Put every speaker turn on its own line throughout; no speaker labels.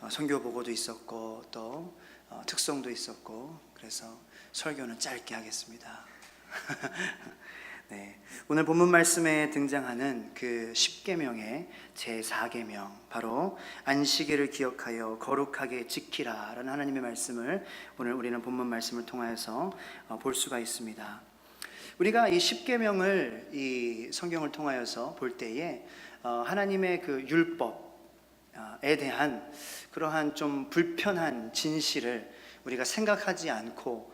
선교 보고도 있었고 또 특송도 있었고, 그래서 설교는 짧게 하겠습니다. 네, 오늘 본문 말씀에 등장하는 그 10계명의 제4계명, 바로 안식일을 기억하여 거룩하게 지키라 라는 하나님의 말씀을 오늘 우리는 본문 말씀을 통하여서 볼 수가 있습니다. 우리가 이 10계명을 이 성경을 통하여서 볼 때에 하나님의 그 율법에 대한 그러한 좀 불편한 진실을 우리가 생각하지 않고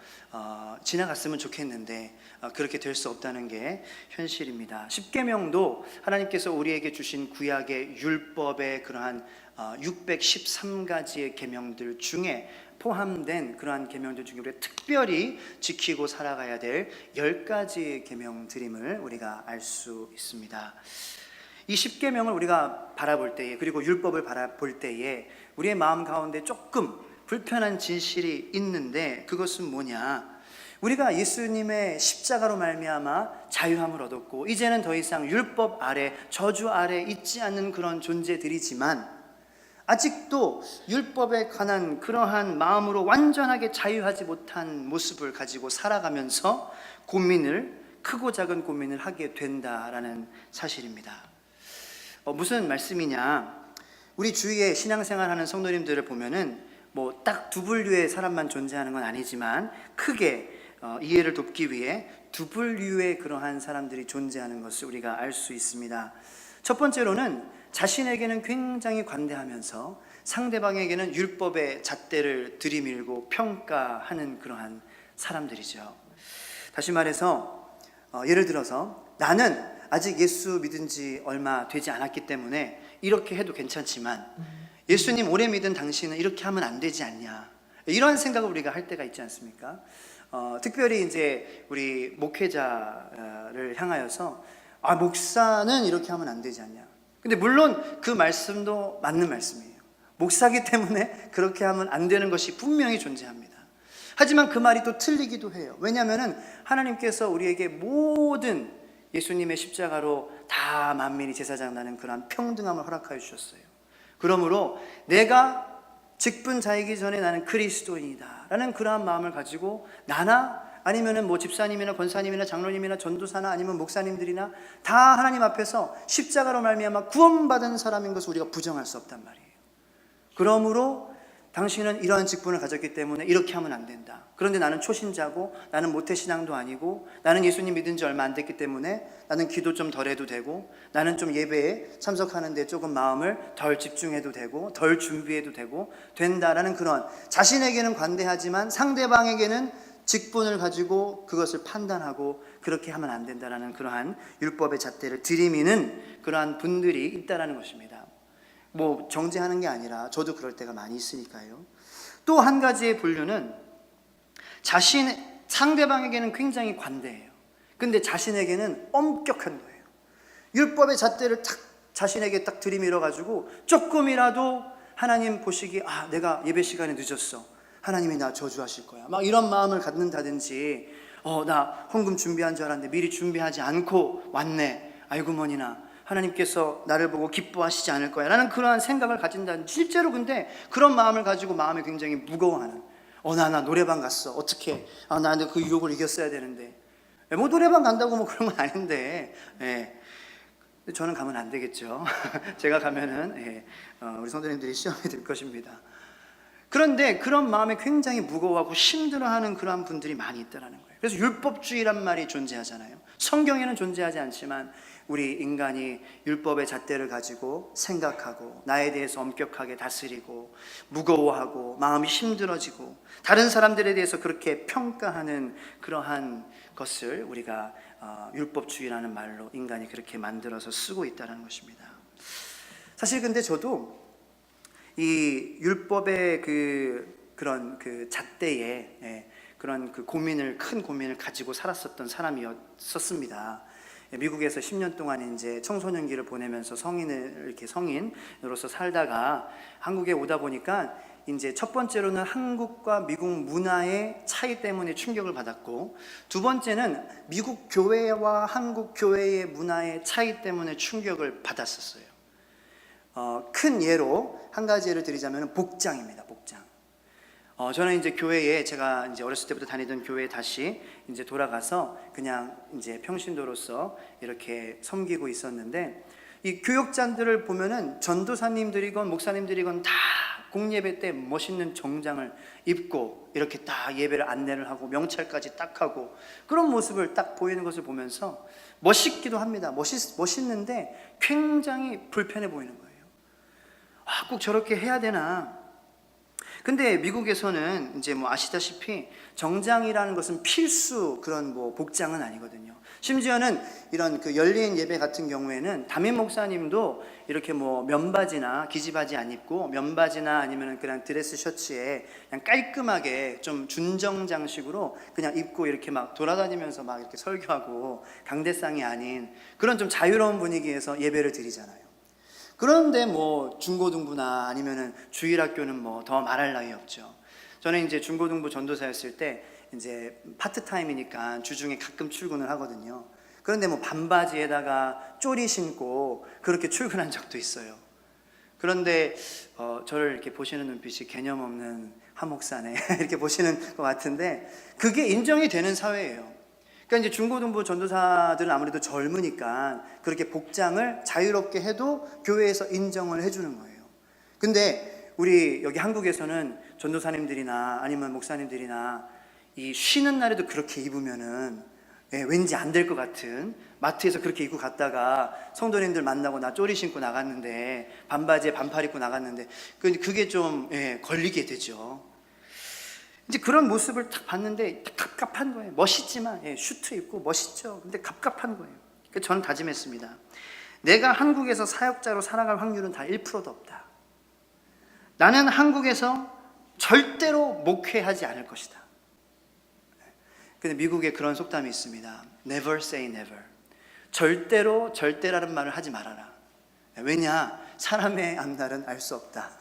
지나갔으면 좋겠는데 그렇게 될 수 없다는 게 현실입니다. 10계명도 하나님께서 우리에게 주신 구약의 율법의 그러한 613가지의 계명들 중에 포함된 그러한 계명들 중에 우리가 특별히 지키고 살아가야 될 10가지의 계명들임을 우리가 알 수 있습니다. 이 10계명을 우리가 바라볼 때에, 그리고 율법을 바라볼 때에 우리의 마음 가운데 조금 불편한 진실이 있는데, 그것은 뭐냐? 우리가 예수님의 십자가로 말미암아 자유함을 얻었고 이제는 더 이상 율법 아래, 저주 아래 있지 않는 그런 존재들이지만 아직도 율법에 관한 그러한 마음으로 완전하게 자유하지 못한 모습을 가지고 살아가면서 크고 작은 고민을 하게 된다라는 사실입니다. 무슨 말씀이냐? 우리 주위에 신앙생활하는 성도님들을 보면은 뭐 딱 두 분류의 사람만 존재하는 건 아니지만 크게 이해를 돕기 위해 두 분류의 그러한 사람들이 존재하는 것을 우리가 알 수 있습니다. 첫 번째로는 자신에게는 굉장히 관대하면서 상대방에게는 율법의 잣대를 들이밀고 평가하는 그러한 사람들이죠. 다시 말해서 예를 들어서 나는 아직 예수 믿은 지 얼마 되지 않았기 때문에 이렇게 해도 괜찮지만 예수님 오래 믿은 당신은 이렇게 하면 안 되지 않냐, 이런 생각을 우리가 할 때가 있지 않습니까? 특별히 이제 우리 목회자를 향하여서 목사는 이렇게 하면 안 되지 않냐. 근데 물론 그 말씀도 맞는 말씀이에요. 목사기 때문에 그렇게 하면 안 되는 것이 분명히 존재합니다. 하지만 그 말이 또 틀리기도 해요. 왜냐하면 하나님께서 우리에게 모든 예수님의 십자가로 다 만민이 제사장 나는 그러한 평등함을 허락하여 주셨어요. 그러므로 내가 직분자이기 전에 나는 그리스도인이다 라는 그러한 마음을 가지고 나나 아니면은 뭐 집사님이나 권사님이나 장로님이나 전도사나 아니면 목사님들이나 다 하나님 앞에서 십자가로 말미암아 구원받은 사람인 것을 우리가 부정할 수 없단 말이에요. 그러므로 당신은 이러한 직분을 가졌기 때문에 이렇게 하면 안 된다. 그런데 나는 초신자고 나는 모태신앙도 아니고 나는 예수님 믿은 지 얼마 안 됐기 때문에 나는 기도 좀 덜 해도 되고 나는 좀 예배에 참석하는데 조금 마음을 덜 집중해도 되고 덜 준비해도 되고 된다라는 그런, 자신에게는 관대하지만 상대방에게는 직분을 가지고 그것을 판단하고 그렇게 하면 안 된다라는 그러한 율법의 잣대를 들이미는 그러한 분들이 있다라는 것입니다. 뭐 정죄하는 게 아니라 저도 그럴 때가 많이 있으니까요. 또 한 가지의 분류는 상대방에게는 굉장히 관대해요. 근데 자신에게는 엄격한 거예요. 율법의 잣대를 자신에게 딱 들이밀어 가지고 조금이라도 하나님 보시기에 내가 예배 시간에 늦었어, 하나님이 나 저주하실 거야, 막 이런 마음을 갖는다든지, 나 헌금 준비한 줄 알았는데 미리 준비하지 않고 왔네, 아이고 머니나 하나님께서 나를 보고 기뻐하시지 않을 거야 라는 그러한 생각을 가진다는, 실제로 근데 그런 마음을 가지고 마음이 굉장히 무거워하는, 나 노래방 갔어, 어떻게 나 그 유혹을 이겼어야 되는데, 뭐 노래방 간다고 뭐 그런 건 아닌데, 저는 가면 안 되겠죠. 제가 가면은 우리 성도님들이 시험이 될 것입니다. 그런데 그런 마음에 굉장히 무거워하고 힘들어하는 그러한 분들이 많이 있다는 거예요. 그래서 율법주의란 말이 존재하잖아요. 성경에는 존재하지 않지만 우리 인간이 율법의 잣대를 가지고 생각하고 나에 대해서 엄격하게 다스리고 무거워하고 마음이 힘들어지고 다른 사람들에 대해서 그렇게 평가하는 그러한 것을 우리가 율법주의라는 말로 인간이 그렇게 만들어서 쓰고 있다는 것입니다. 사실 근데 저도 이 율법의 그런 잣대에 그런 큰 고민을 가지고 살았었던 사람이었습니다. 미국에서 10년 동안 이제 청소년기를 보내면서 성인으로서 살다가 한국에 오다 보니까 이제 첫 번째로는 한국과 미국 문화의 차이 때문에 충격을 받았고, 두 번째는 미국 교회와 한국 교회의 문화의 차이 때문에 충격을 받았었어요. 큰 예로 한 가지 예를 드리자면 복장입니다. 복장. 저는 이제 교회에 제가 이제 어렸을 때부터 다니던 교회에 다시 이제 돌아가서 그냥 이제 평신도로서 이렇게 섬기고 있었는데, 이 교역자들을 보면은 전도사님들이건 목사님들이건 다 공예배 때 멋있는 정장을 입고 이렇게 딱 예배를 안내를 하고 명찰까지 딱 하고 그런 모습을 딱 보이는 것을 보면서 멋있기도 합니다. 멋있는데 굉장히 불편해 보이는 거예요. 꼭 저렇게 해야 되나? 근데 미국에서는 이제 뭐 아시다시피 정장이라는 것은 필수 그런 뭐 복장은 아니거든요. 심지어는 이런 그 열린 예배 같은 경우에는 담임 목사님도 이렇게 뭐 면바지나 기지바지 안 입고 면바지나 아니면 그냥 드레스 셔츠에 그냥 깔끔하게 좀 준정 장식으로 그냥 입고 이렇게 막 돌아다니면서 막 이렇게 설교하고 강대상이 아닌 그런 좀 자유로운 분위기에서 예배를 드리잖아요. 그런데 뭐 중고등부나 아니면은 주일학교는 뭐 더 말할 나위 없죠. 저는 이제 중고등부 전도사였을 때 이제 파트타임이니까 주중에 가끔 출근을 하거든요. 그런데 뭐 반바지에다가 쪼리 신고 그렇게 출근한 적도 있어요. 그런데 저를 이렇게 보시는 눈빛이 개념 없는 하목사네 이렇게 보시는 것 같은데, 그게 인정이 되는 사회예요. 그러니까 이제 중고등부 전도사들은 아무래도 젊으니까 그렇게 복장을 자유롭게 해도 교회에서 인정을 해주는 거예요. 근데 우리 여기 한국에서는 전도사님들이나 아니면 목사님들이나 이 쉬는 날에도 그렇게 입으면은 왠지 안 될 것 같은, 마트에서 그렇게 입고 갔다가 성도님들 만나고 나 쪼리 신고 나갔는데 반바지에 반팔 입고 나갔는데 그게 좀 걸리게 되죠. 이제 그런 모습을 딱 봤는데 갑갑한 거예요. 멋있지만 슈트 입고 멋있죠. 근데 갑갑한 거예요. 그래서 저는 다짐했습니다. 내가 한국에서 사역자로 살아갈 확률은 다 1%도 없다. 나는 한국에서 절대로 목회하지 않을 것이다. 근데 미국에 그런 속담이 있습니다. Never say never. 절대로 절대라는 말을 하지 말아라. 왜냐? 사람의 앞날은 알 수 없다.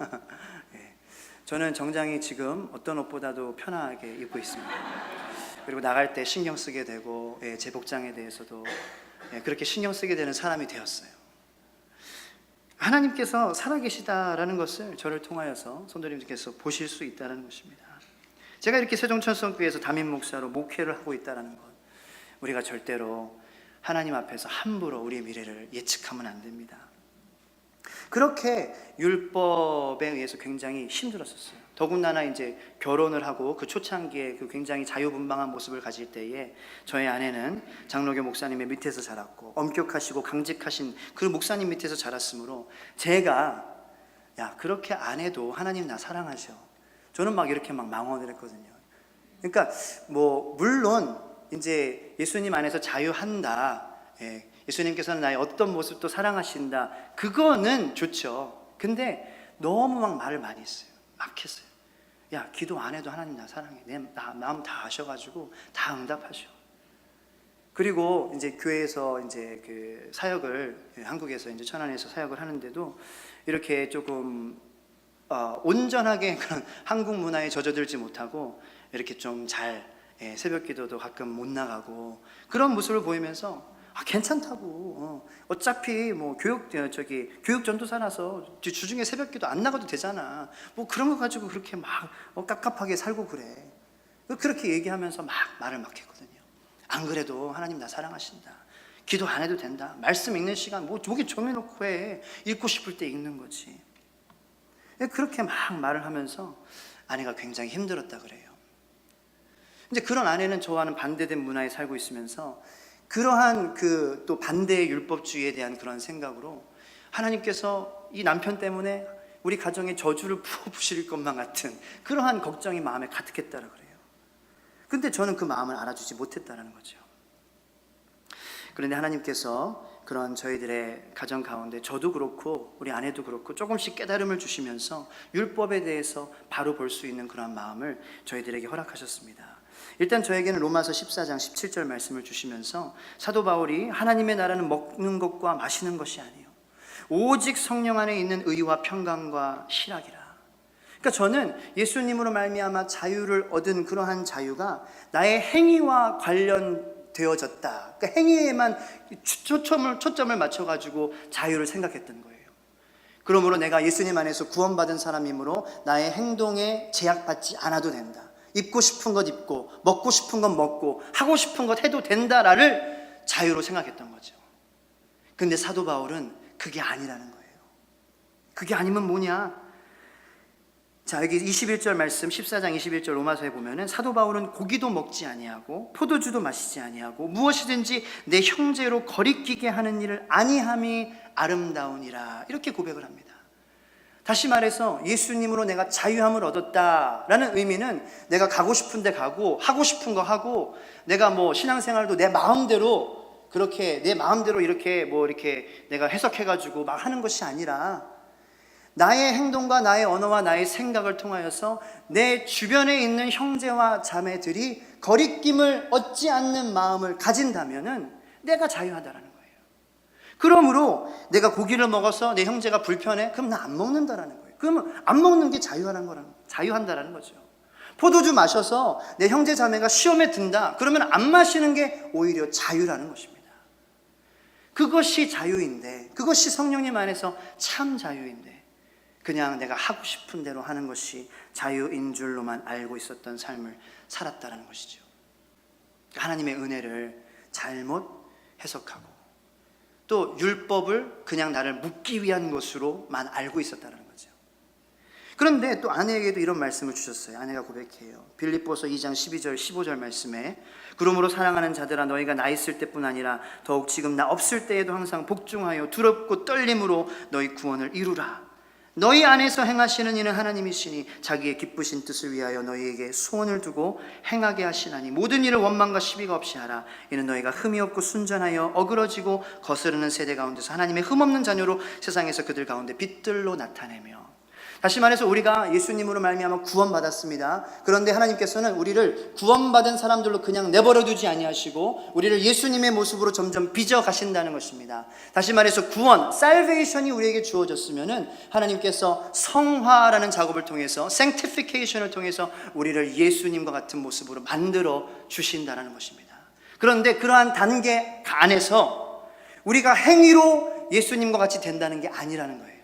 저는 정장이 지금 어떤 옷보다도 편하게 입고 있습니다. 그리고 나갈 때 신경 쓰게 되고 제 복장에 대해서도 그렇게 신경 쓰게 되는 사람이 되었어요. 하나님께서 살아계시다라는 것을 저를 통하여서 성도님들께서 보실 수 있다는 것입니다. 제가 이렇게 세종천성교회에서 담임 목사로 목회를 하고 있다는 것, 우리가 절대로 하나님 앞에서 함부로 우리의 미래를 예측하면 안 됩니다. 그렇게 율법에 의해서 굉장히 힘들었었어요. 더군다나 이제 결혼을 하고 그 초창기에 그 굉장히 자유분방한 모습을 가질 때에 저희 아내는 장로교 목사님의 밑에서 자랐고 엄격하시고 강직하신 그 목사님 밑에서 자랐으므로 제가 야 그렇게 안 해도 하나님 나 사랑하셔. 저는 막 이렇게 막 망언을 했거든요. 그러니까 뭐 물론 이제 예수님 안에서 자유한다. 예수님께서는 나의 어떤 모습도 사랑하신다. 그거는 좋죠. 근데 너무 막 말을 많이 했어요. 막 했어요. 야, 기도 안 해도 하나님 나 사랑해. 내 마음 다 아셔가지고 다 응답하셔. 그리고 이제 교회에서 이제 그 사역을 한국에서 이제 천안에서 사역을 하는데도 이렇게 조금 온전하게 그런 한국 문화에 젖어들지 못하고 이렇게 좀 잘 새벽 기도도 가끔 못 나가고 그런 모습을 보이면서 괜찮다고. 어차피 뭐 교육 전도사라서 주중에 새벽기도 안 나가도 되잖아. 뭐 그런 거 가지고 그렇게 막 깝깝하게 살고 그래. 그렇게 얘기하면서 막 말을 막 했거든요. 안 그래도 하나님 나 사랑하신다. 기도 안 해도 된다. 말씀 읽는 시간 뭐 목에 정해놓고 해. 읽고 싶을 때 읽는 거지. 그렇게 막 말을 하면서 아내가 굉장히 힘들었다 그래요. 이제 그런 아내는 저와는 반대된 문화에 살고 있으면서 그러한 그 또 반대의 율법주의에 대한 그런 생각으로 하나님께서 이 남편 때문에 우리 가정에 저주를 부어부실 것만 같은 그러한 걱정이 마음에 가득했다라 그래요. 근데 저는 그 마음을 알아주지 못했다라는 거죠. 그런데 하나님께서 그런 저희들의 가정 가운데 저도 그렇고 우리 아내도 그렇고 조금씩 깨달음을 주시면서 율법에 대해서 바로 볼 수 있는 그런 마음을 저희들에게 허락하셨습니다. 일단 저에게는 로마서 14장 17절 말씀을 주시면서 사도 바울이 하나님의 나라는 먹는 것과 마시는 것이 아니에요. 오직 성령 안에 있는 의와 평강과 실학이라. 그러니까 저는 예수님으로 말미암아 자유를 얻은 그러한 자유가 나의 행위와 관련되어졌다. 그러니까 행위에만 초점을 맞춰가지고 자유를 생각했던 거예요. 그러므로 내가 예수님 안에서 구원받은 사람이므로 나의 행동에 제약받지 않아도 된다. 입고 싶은 것 입고 먹고 싶은 것 먹고 하고 싶은 것 해도 된다라를 자유로 생각했던 거죠. 근데 사도 바울은 그게 아니라는 거예요. 그게 아니면 뭐냐? 자, 여기 21절 말씀 14장 21절 로마서에 보면은 사도 바울은 고기도 먹지 아니하고 포도주도 마시지 아니하고 무엇이든지 내 형제로 거리끼게 하는 일을 아니함이 아름다우니라 이렇게 고백을 합니다. 다시 말해서 예수님으로 내가 자유함을 얻었다라는 의미는 내가 가고 싶은 데 가고 하고 싶은 거 하고 내가 뭐 신앙생활도 내 마음대로 그렇게 내 마음대로 이렇게 뭐 이렇게 내가 해석해가지고 막 하는 것이 아니라 나의 행동과 나의 언어와 나의 생각을 통하여서 내 주변에 있는 형제와 자매들이 거리낌을 얻지 않는 마음을 가진다면은 내가 자유하다라는 거예요. 그러므로 내가 고기를 먹어서 내 형제가 불편해? 그럼 나 안 먹는다라는 거예요. 그러면 안 먹는 게 자유한다라는 거죠. 포도주 마셔서 내 형제 자매가 시험에 든다. 그러면 안 마시는 게 오히려 자유라는 것입니다. 그것이 자유인데, 그것이 성령님 안에서 참 자유인데 그냥 내가 하고 싶은 대로 하는 것이 자유인 줄로만 알고 있었던 삶을 살았다는 것이죠. 하나님의 은혜를 잘못 해석하고 또 율법을 그냥 나를 묶기 위한 것으로만 알고 있었다는 거죠. 그런데 또 아내에게도 이런 말씀을 주셨어요. 아내가 고백해요. 빌립보서 2장 12절 15절 말씀에 그러므로 사랑하는 자들아 너희가 나 있을 때뿐 아니라 더욱 지금 나 없을 때에도 항상 복종하여 두렵고 떨림으로 너희 구원을 이루라. 너희 안에서 행하시는 이는 하나님이시니 자기의 기쁘신 뜻을 위하여 너희에게 소원을 두고 행하게 하시나니 모든 일을 원망과 시비가 없이 하라. 이는 너희가 흠이 없고 순전하여 어그러지고 거스르는 세대 가운데서 하나님의 흠없는 자녀로 세상에서 그들 가운데 빛들로 나타내며. 다시 말해서 우리가 예수님으로 말미암아 구원받았습니다. 그런데 하나님께서는 우리를 구원받은 사람들로 그냥 내버려 두지 아니하시고 우리를 예수님의 모습으로 점점 빚어 가신다는 것입니다. 다시 말해서 구원, 살베이션이 우리에게 주어졌으면은 하나님께서 성화라는 작업을 통해서 sanctification을 통해서 우리를 예수님과 같은 모습으로 만들어 주신다는 것입니다. 그런데 그러한 단계 안에서 우리가 행위로 예수님과 같이 된다는 게 아니라는 거예요.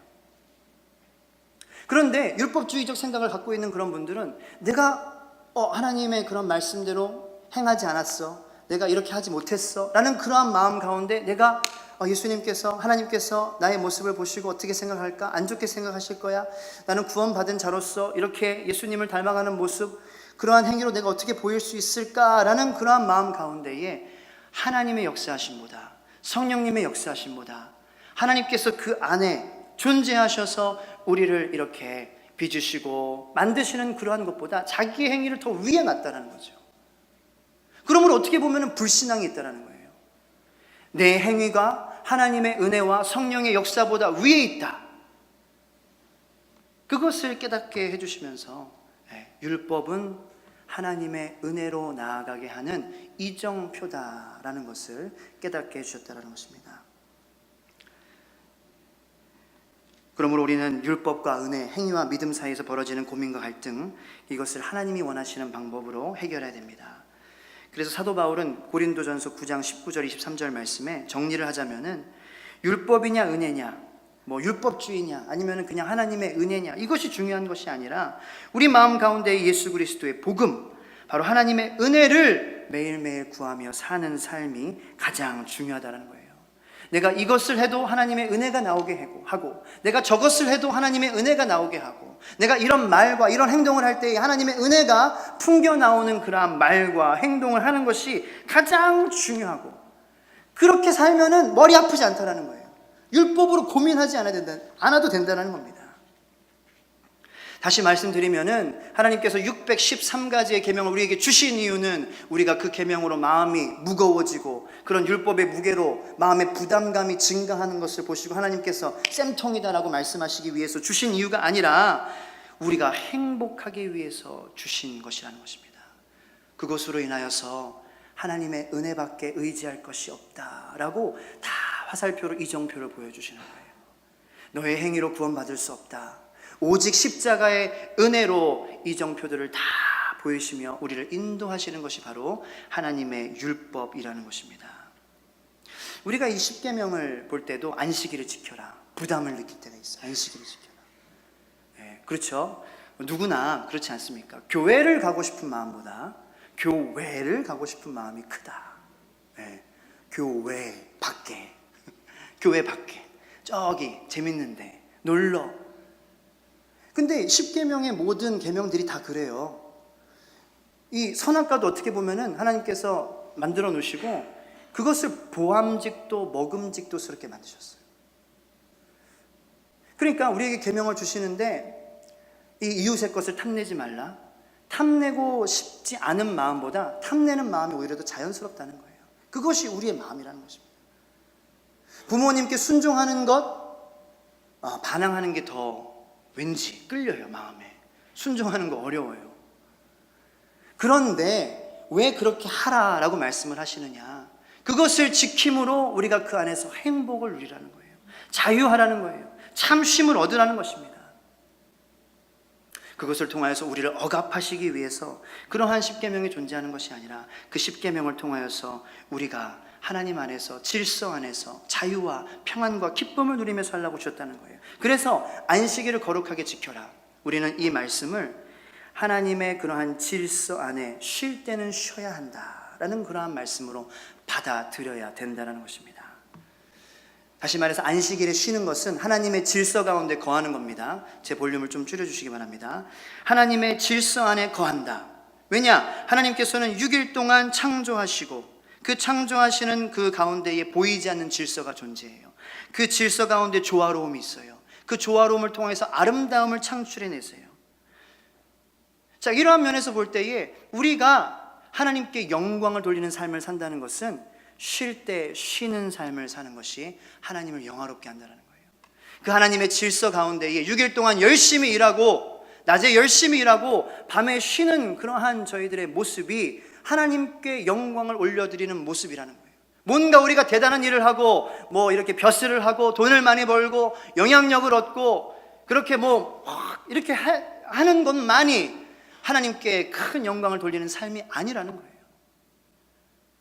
그런데 율법주의적 생각을 갖고 있는 그런 분들은 내가 하나님의 그런 말씀대로 행하지 않았어, 내가 이렇게 하지 못했어 라는 그러한 마음 가운데 내가 예수님께서 하나님께서 나의 모습을 보시고 어떻게 생각할까? 안 좋게 생각하실 거야? 나는 구원받은 자로서 이렇게 예수님을 닮아가는 모습, 그러한 행위로 내가 어떻게 보일 수 있을까라는 그러한 마음 가운데에 하나님의 역사하심보다 성령님의 역사하심보다 하나님께서 그 안에 존재하셔서 우리를 이렇게 빚으시고 만드시는 그러한 것보다 자기의 행위를 더 위에 놨다는 거죠. 그러므로 어떻게 보면 불신앙이 있다는 거예요. 내 행위가 하나님의 은혜와 성령의 역사보다 위에 있다. 그것을 깨닫게 해주시면서 율법은 하나님의 은혜로 나아가게 하는 이정표다라는 것을 깨닫게 해주셨다는 것입니다. 그러므로 우리는 율법과 은혜, 행위와 믿음 사이에서 벌어지는 고민과 갈등, 이것을 하나님이 원하시는 방법으로 해결해야 됩니다. 그래서 사도 바울은 고린도전서 9장 19절 23절 말씀에 정리를 하자면은 율법이냐 은혜냐, 뭐 율법주의냐 아니면 그냥 하나님의 은혜냐, 이것이 중요한 것이 아니라 우리 마음 가운데 예수 그리스도의 복음, 바로 하나님의 은혜를 매일매일 구하며 사는 삶이 가장 중요하다는 거예요. 내가 이것을 해도 하나님의 은혜가 나오게 하고 내가 저것을 해도 하나님의 은혜가 나오게 하고 내가 이런 말과 이런 행동을 할 때 하나님의 은혜가 풍겨 나오는 그러한 말과 행동을 하는 것이 가장 중요하고, 그렇게 살면은 머리 아프지 않다라는 거예요. 율법으로 고민하지 않아도 된다는 겁니다. 다시 말씀드리면은 하나님께서 613가지의 계명을 우리에게 주신 이유는 우리가 그 계명으로 마음이 무거워지고 그런 율법의 무게로 마음의 부담감이 증가하는 것을 보시고 하나님께서 쌤통이다라고 말씀하시기 위해서 주신 이유가 아니라 우리가 행복하기 위해서 주신 것이라는 것입니다. 그것으로 인하여서 하나님의 은혜밖에 의지할 것이 없다라고 다 화살표로 이정표를 보여주시는 거예요. 너의 행위로 구원받을 수 없다. 오직 십자가의 은혜로 이정표들을 다 보이시며 우리를 인도하시는 것이 바로 하나님의 율법이라는 것입니다. 우리가 이 십계명을 볼 때도 안식일을 지켜라, 부담을 느낄 때가 있어요. 안식일을 지켜라. 네, 그렇죠. 누구나 그렇지 않습니까? 교회를 가고 싶은 마음보다 교회를 가고 싶은 마음이 크다. 네, 교회 밖에 교회 밖에 저기 재밌는데 놀러. 근데 10계명의 모든 계명들이 다 그래요. 이 선악과도 어떻게 보면은 하나님께서 만들어 놓으시고 그것을 보암직도 먹음직도스럽게 만드셨어요. 그러니까 우리에게 계명을 주시는데 이 이웃의 것을 탐내지 말라. 탐내고 싶지 않은 마음보다 탐내는 마음이 오히려 더 자연스럽다는 거예요. 그것이 우리의 마음이라는 것입니다. 부모님께 순종하는 것, 반항하는 게 더 왠지 끌려요. 마음에 순종하는 거 어려워요. 그런데 왜 그렇게 하라라고 말씀을 하시느냐? 그것을 지킴으로 우리가 그 안에서 행복을 누리라는 거예요. 자유하라는 거예요. 참 쉼을 얻으라는 것입니다. 그것을 통하여서 우리를 억압하시기 위해서 그러한 10계명이 존재하는 것이 아니라 그 10계명을 통하여서 우리가 하나님 안에서 질서 안에서 자유와 평안과 기쁨을 누리며 살라고 주셨다는 거예요. 그래서 안식일을 거룩하게 지켜라. 우리는 이 말씀을 하나님의 그러한 질서 안에 쉴 때는 쉬어야 한다라는 그러한 말씀으로 받아들여야 된다는 것입니다. 다시 말해서 안식일에 쉬는 것은 하나님의 질서 가운데 거하는 겁니다. 제 볼륨을 좀 줄여주시기 바랍니다. 하나님의 질서 안에 거한다. 왜냐? 하나님께서는 6일 동안 창조하시고 그 창조하시는 그 가운데에 보이지 않는 질서가 존재해요. 그 질서 가운데 조화로움이 있어요. 그 조화로움을 통해서 아름다움을 창출해내세요. 자, 이러한 면에서 볼 때에 우리가 하나님께 영광을 돌리는 삶을 산다는 것은 쉴 때 쉬는 삶을 사는 것이 하나님을 영화롭게 한다는 거예요. 그 하나님의 질서 가운데에 6일 동안 열심히 일하고 낮에 열심히 일하고 밤에 쉬는 그러한 저희들의 모습이 하나님께 영광을 올려드리는 모습이라는 거예요. 뭔가 우리가 대단한 일을 하고 뭐 이렇게 벼슬을 하고 돈을 많이 벌고 영향력을 얻고 그렇게 이렇게 하는 것만이 하나님께 큰 영광을 돌리는 삶이 아니라는 거예요.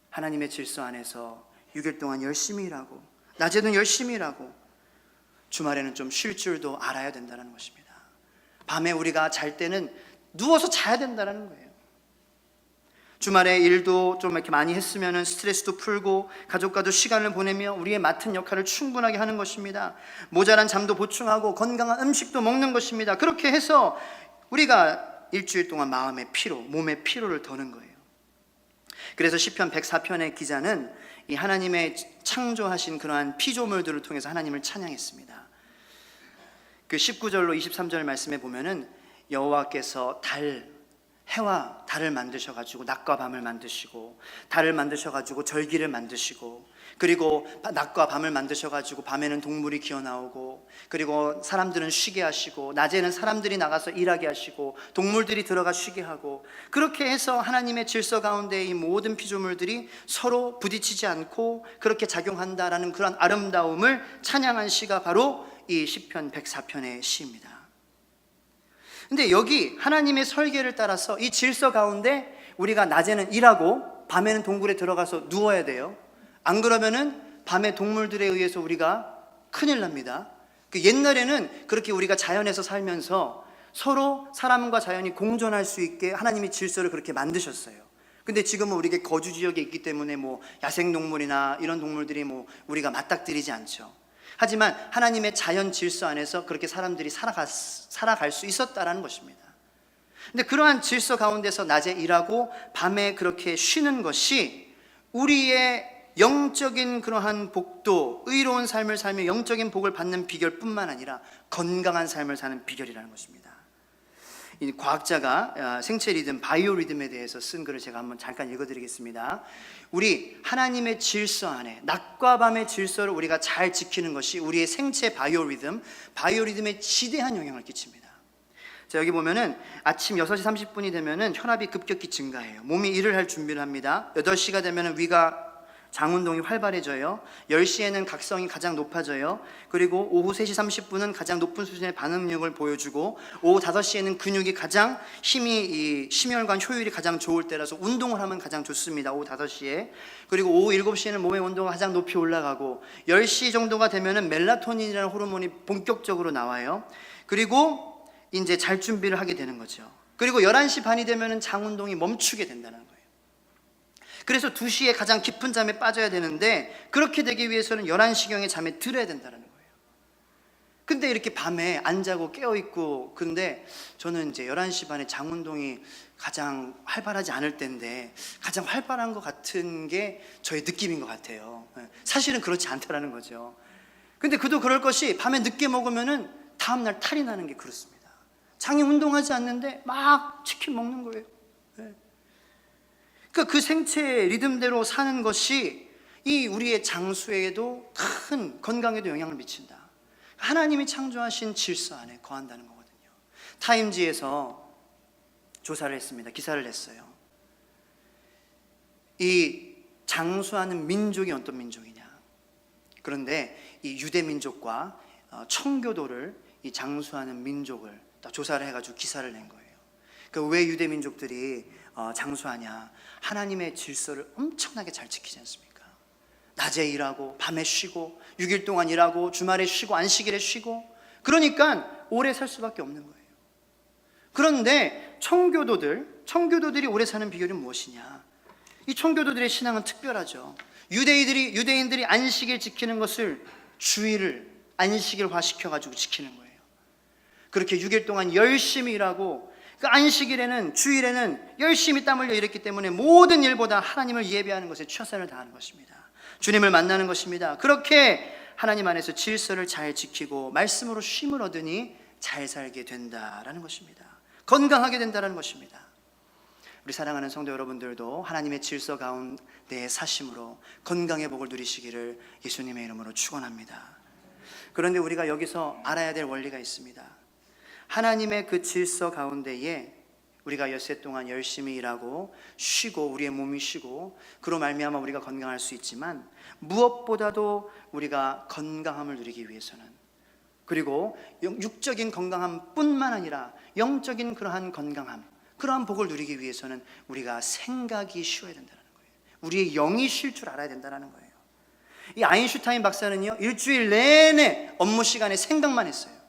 하나님의 질서 안에서 6일 동안 열심히 일하고 낮에는 열심히 일하고 주말에는 좀 쉴 줄도 알아야 된다는 것입니다. 밤에 우리가 잘 때는 누워서 자야 된다는 거예요. 주말에 일도 좀 이렇게 많이 했으면 스트레스도 풀고 가족과도 시간을 보내며 우리의 맡은 역할을 충분하게 하는 것입니다. 모자란 잠도 보충하고 건강한 음식도 먹는 것입니다. 그렇게 해서 우리가 일주일 동안 마음의 피로, 몸의 피로를 더는 거예요. 그래서 시편 104편의 기자는 이 하나님의 창조하신 그러한 피조물들을 통해서 하나님을 찬양했습니다. 그 19절로 23절 말씀에 보면은 여호와께서 해와 달을 만드셔가지고 낮과 밤을 만드시고 달을 만드셔가지고 절기를 만드시고 그리고 낮과 밤을 만드셔가지고 밤에는 동물이 기어나오고 그리고 사람들은 쉬게 하시고 낮에는 사람들이 나가서 일하게 하시고 동물들이 들어가 쉬게 하고 그렇게 해서 하나님의 질서 가운데 이 모든 피조물들이 서로 부딪히지 않고 그렇게 작용한다라는 그런 아름다움을 찬양한 시가 바로 이 시편 104편의 시입니다. 근데 여기 하나님의 설계를 따라서 이 질서 가운데 우리가 낮에는 일하고 밤에는 동굴에 들어가서 누워야 돼요. 안 그러면은 밤에 동물들에 의해서 우리가 큰일 납니다. 그 옛날에는 그렇게 우리가 자연에서 살면서 서로 사람과 자연이 공존할 수 있게 하나님이 질서를 그렇게 만드셨어요. 근데 지금은 우리가 거주 지역에 있기 때문에 야생동물이나 이런 동물들이 우리가 맞닥뜨리지 않죠. 하지만 하나님의 자연 질서 안에서 그렇게 사람들이 살아갈 수 있었다라는 것입니다. 근데 그러한 질서 가운데서 낮에 일하고 밤에 그렇게 쉬는 것이 우리의 영적인 그러한 복도, 의로운 삶을 살며 영적인 복을 받는 비결뿐만 아니라 건강한 삶을 사는 비결이라는 것입니다. 이 과학자가 생체 리듬, 바이오 리듬에 대해서 쓴 글을 제가 한번 잠깐 읽어드리겠습니다. 우리 하나님의 질서 안에 낮과 밤의 질서를 우리가 잘 지키는 것이 우리의 생체 바이오 리듬에 지대한 영향을 끼칩니다. 자, 여기 보면은 아침 6시 30분이 되면은 혈압이 급격히 증가해요. 몸이 일을 할 준비를 합니다. 8시가 되면은 위가 장운동이 활발해져요. 10시에는 각성이 가장 높아져요. 그리고 오후 3시 30분은 가장 높은 수준의 반응력을 보여주고, 오후 5시에는 근육이 가장 이 심혈관 효율이 가장 좋을 때라서 운동을 하면 가장 좋습니다. 오후 5시에. 그리고 오후 7시에는 몸의 온도가 가장 높이 올라가고, 10시 정도가 되면은 멜라토닌이라는 호르몬이 본격적으로 나와요. 그리고 이제 잘 준비를 하게 되는 거죠. 그리고 11시 반이 되면은 장운동이 멈추게 된다는 거예요. 그래서 2시에 가장 깊은 잠에 빠져야 되는데, 그렇게 되기 위해서는 11시경에 잠에 들어야 된다는 거예요. 근데 이렇게 밤에 안 자고 깨어있고, 근데 저는 이제 11시 반에 장운동이 가장 활발하지 않을 때인데 가장 활발한 것 같은 게 저의 느낌인 것 같아요. 사실은 그렇지 않다라는 거죠. 근데 그도 그럴 것이, 밤에 늦게 먹으면은 다음날 탈이 나는 게 그렇습니다. 장이 운동하지 않는데 막 치킨 먹는 거예요. 그러니까 그 생체 리듬대로 사는 것이 이 우리의 장수에도 큰 건강에도 영향을 미친다. 하나님이 창조하신 질서 안에 거한다는 거거든요. 타임지에서 조사를 했습니다. 기사를 냈어요. 이 장수하는 민족이 어떤 민족이냐. 그런데 이 유대 민족과 청교도를 이 장수하는 민족을 딱 조사를 해가지고 기사를 낸 거예요. 그러니까 왜 유대 민족들이 장수하냐. 하나님의 질서를 엄청나게 잘 지키지 않습니까? 낮에 일하고 밤에 쉬고 6일 동안 일하고 주말에 쉬고 안식일에 쉬고, 그러니까 오래 살 수밖에 없는 거예요. 그런데 청교도들이 오래 사는 비결이 무엇이냐. 이 청교도들의 신앙은 특별하죠. 유대인들이 안식일 지키는 것을 주일을 안식일화 시켜가지고 지키는 거예요. 그렇게 6일 동안 열심히 일하고, 그 안식일에는, 주일에는 열심히 땀 흘려 일했기 때문에 모든 일보다 하나님을 예배하는 것에 최선을 다하는 것입니다. 주님을 만나는 것입니다. 그렇게 하나님 안에서 질서를 잘 지키고 말씀으로 쉼을 얻으니 잘 살게 된다라는 것입니다. 건강하게 된다라는 것입니다. 우리 사랑하는 성도 여러분들도 하나님의 질서 가운데 사심으로 건강의 복을 누리시기를 예수님의 이름으로 축원합니다. 그런데 우리가 여기서 알아야 될 원리가 있습니다. 하나님의 그 질서 가운데에 우리가 엿새 동안 열심히 일하고 쉬고, 우리의 몸이 쉬고, 그로 말미암아 우리가 건강할 수 있지만, 무엇보다도 우리가 건강함을 누리기 위해서는, 그리고 육적인 건강함뿐만 아니라 영적인 그러한 건강함, 그러한 복을 누리기 위해서는 우리가 생각이 쉬어야 된다는 거예요. 우리의 영이 쉴 줄 알아야 된다는 거예요. 이 아인슈타인 박사는요, 일주일 내내 업무 시간에 생각만 했어요.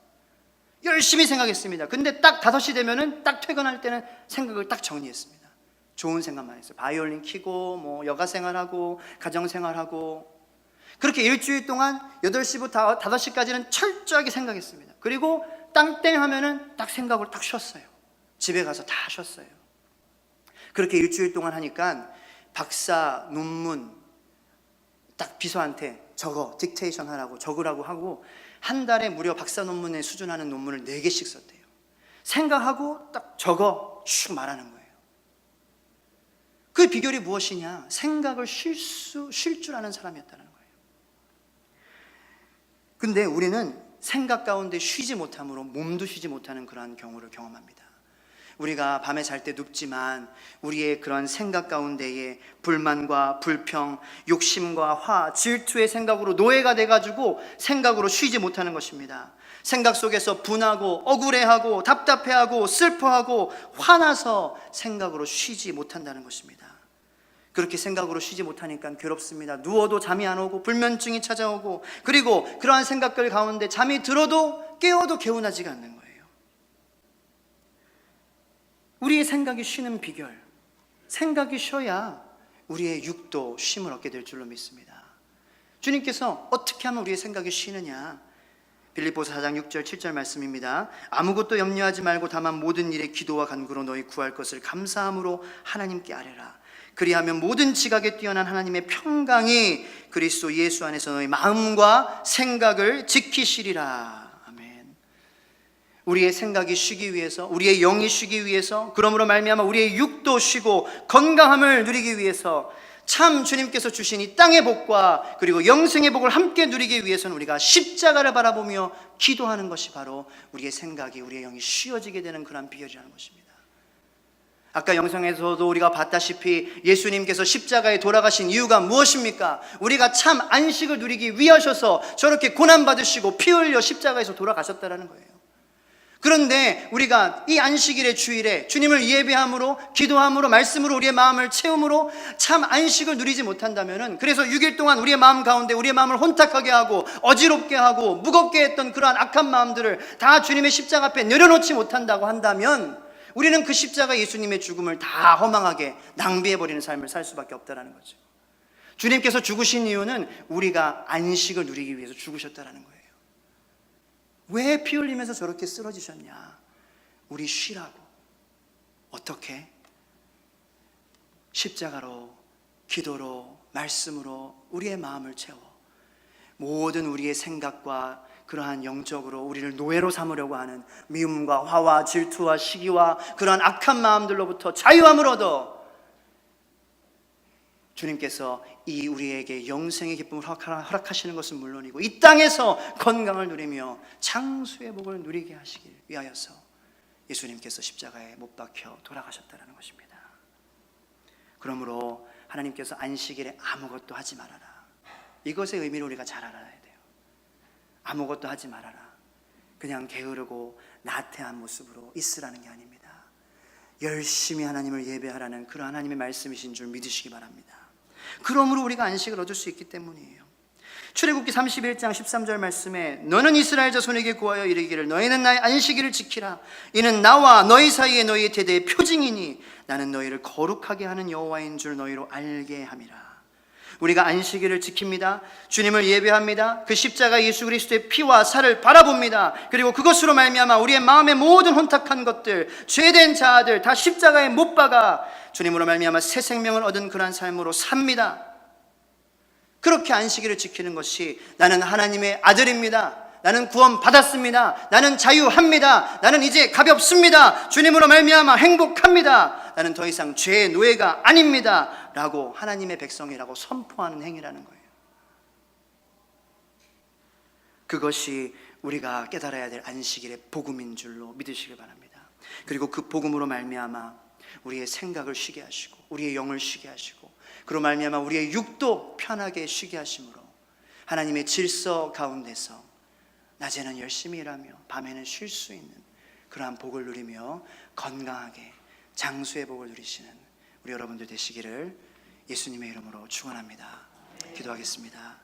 열심히 생각했습니다. 근데 딱 5시 되면은 딱 퇴근할 때는 생각을 딱 정리했습니다. 좋은 생각만 했어요. 바이올린 키고, 뭐 여가 생활하고, 가정 생활하고, 그렇게 일주일 동안 8시부터 5시까지는 철저하게 생각했습니다. 그리고 땅땡 하면은 딱 생각을 딱 쉬었어요. 집에 가서 다 쉬었어요. 그렇게 일주일 동안 하니까 박사 논문 딱 비서한테 딕테이션 하라고 적으라고 하고, 한 달에 무려 박사 논문에 수준하는 논문을 4개씩 썼대요. 생각하고 딱 적어 슉 말하는 거예요. 그 비결이 무엇이냐? 생각을 쉴 줄 아는 사람이었다는 거예요. 근데 우리는 생각 가운데 쉬지 못함으로 몸도 쉬지 못하는 그러한 경우를 경험합니다. 우리가 밤에 잘 때 눕지만 우리의 그런 생각 가운데에 불만과 불평, 욕심과 화, 질투의 생각으로 노예가 돼가지고 생각으로 쉬지 못하는 것입니다. 생각 속에서 분하고 억울해하고 답답해하고 슬퍼하고 화나서 생각으로 쉬지 못한다는 것입니다. 그렇게 생각으로 쉬지 못하니까 괴롭습니다. 누워도 잠이 안 오고 불면증이 찾아오고, 그리고 그러한 생각들 가운데 잠이 들어도 깨워도 개운하지가 않는 거예요. 우리의 생각이 쉬는 비결, 생각이 쉬어야 우리의 육도 쉼을 얻게 될 줄로 믿습니다. 주님께서 어떻게 하면 우리의 생각이 쉬느냐, 빌립보서 4장 6절 7절 말씀입니다. 아무것도 염려하지 말고 다만 모든 일에 기도와 간구로 너희 구할 것을 감사함으로 하나님께 아뢰라. 그리하면 모든 지각에 뛰어난 하나님의 평강이 그리스도 예수 안에서 너희 마음과 생각을 지키시리라. 우리의 생각이 쉬기 위해서, 우리의 영이 쉬기 위해서, 그러므로 말미암아 우리의 육도 쉬고 건강함을 누리기 위해서, 참 주님께서 주신 이 땅의 복과 그리고 영생의 복을 함께 누리기 위해서는 우리가 십자가를 바라보며 기도하는 것이 바로 우리의 생각이, 우리의 영이 쉬어지게 되는 그런 비결이라는 것입니다. 아까 영상에서도 우리가 봤다시피 예수님께서 십자가에 돌아가신 이유가 무엇입니까? 우리가 참 안식을 누리기 위하셔서 저렇게 고난받으시고 피 흘려 십자가에서 돌아가셨다는 거예요. 그런데 우리가 이 안식일의 주일에 주님을 예배함으로, 기도함으로, 말씀으로 우리의 마음을 채움으로 참 안식을 누리지 못한다면, 그래서 6일 동안 우리의 마음 가운데 우리의 마음을 혼탁하게 하고 어지럽게 하고 무겁게 했던 그러한 악한 마음들을 다 주님의 십자가 앞에 내려놓지 못한다고 한다면, 우리는 그 십자가 예수님의 죽음을 다 허망하게 낭비해버리는 삶을 살 수밖에 없다는 거죠. 주님께서 죽으신 이유는 우리가 안식을 누리기 위해서 죽으셨다는 거예요. 왜 피 흘리면서 저렇게 쓰러지셨냐? 우리 쉬라고. 어떻게? 십자가로, 기도로, 말씀으로 우리의 마음을 채워 모든 우리의 생각과 그러한 영적으로 우리를 노예로 삼으려고 하는 미움과 화와 질투와 시기와 그러한 악한 마음들로부터 자유함을 얻어 주님께서 이 우리에게 영생의 기쁨을 허락하시는 것은 물론이고 이 땅에서 건강을 누리며 장수의 복을 누리게 하시길 위하여서 예수님께서 십자가에 못 박혀 돌아가셨다는 것입니다. 그러므로 하나님께서 안식일에 아무것도 하지 말아라, 이것의 의미를 우리가 잘 알아야 돼요. 아무것도 하지 말아라, 그냥 게으르고 나태한 모습으로 있으라는 게 아닙니다. 열심히 하나님을 예배하라는 그런 하나님의 말씀이신 줄 믿으시기 바랍니다. 그러므로 우리가 안식을 얻을 수 있기 때문이에요. 출애굽기 31장 13절 말씀에 너는 이스라엘 자손에게 구하여 이르기를 너희는 나의 안식일을 지키라. 이는 나와 너희 사이에 너희의 대대의 표징이니 나는 너희를 거룩하게 하는 여호와인 줄 너희로 알게 함이라. 우리가 안식일을 지킵니다. 주님을 예배합니다. 그 십자가 예수 그리스도의 피와 살을 바라봅니다. 그리고 그것으로 말미암아 우리의 마음의 모든 혼탁한 것들, 죄된 자아들 다 십자가에 못 박아 주님으로 말미암아 새 생명을 얻은 그러한 삶으로 삽니다. 그렇게 안식일을 지키는 것이 나는 하나님의 아들입니다, 나는 구원 받았습니다, 나는 자유합니다, 나는 이제 가볍습니다, 주님으로 말미암아 행복합니다, 나는 더 이상 죄의 노예가 아닙니다 라고 하나님의 백성이라고 선포하는 행위라는 거예요. 그것이 우리가 깨달아야 될 안식일의 복음인 줄로 믿으시길 바랍니다. 그리고 그 복음으로 말미암아 우리의 생각을 쉬게 하시고 우리의 영을 쉬게 하시고 그로 말미암아 우리의 육도 편하게 쉬게 하심으로 하나님의 질서 가운데서 낮에는 열심히 일하며 밤에는 쉴 수 있는 그러한 복을 누리며 건강하게 장수의 복을 누리시는 우리 여러분들 되시기를 예수님의 이름으로 축원합니다. 기도하겠습니다.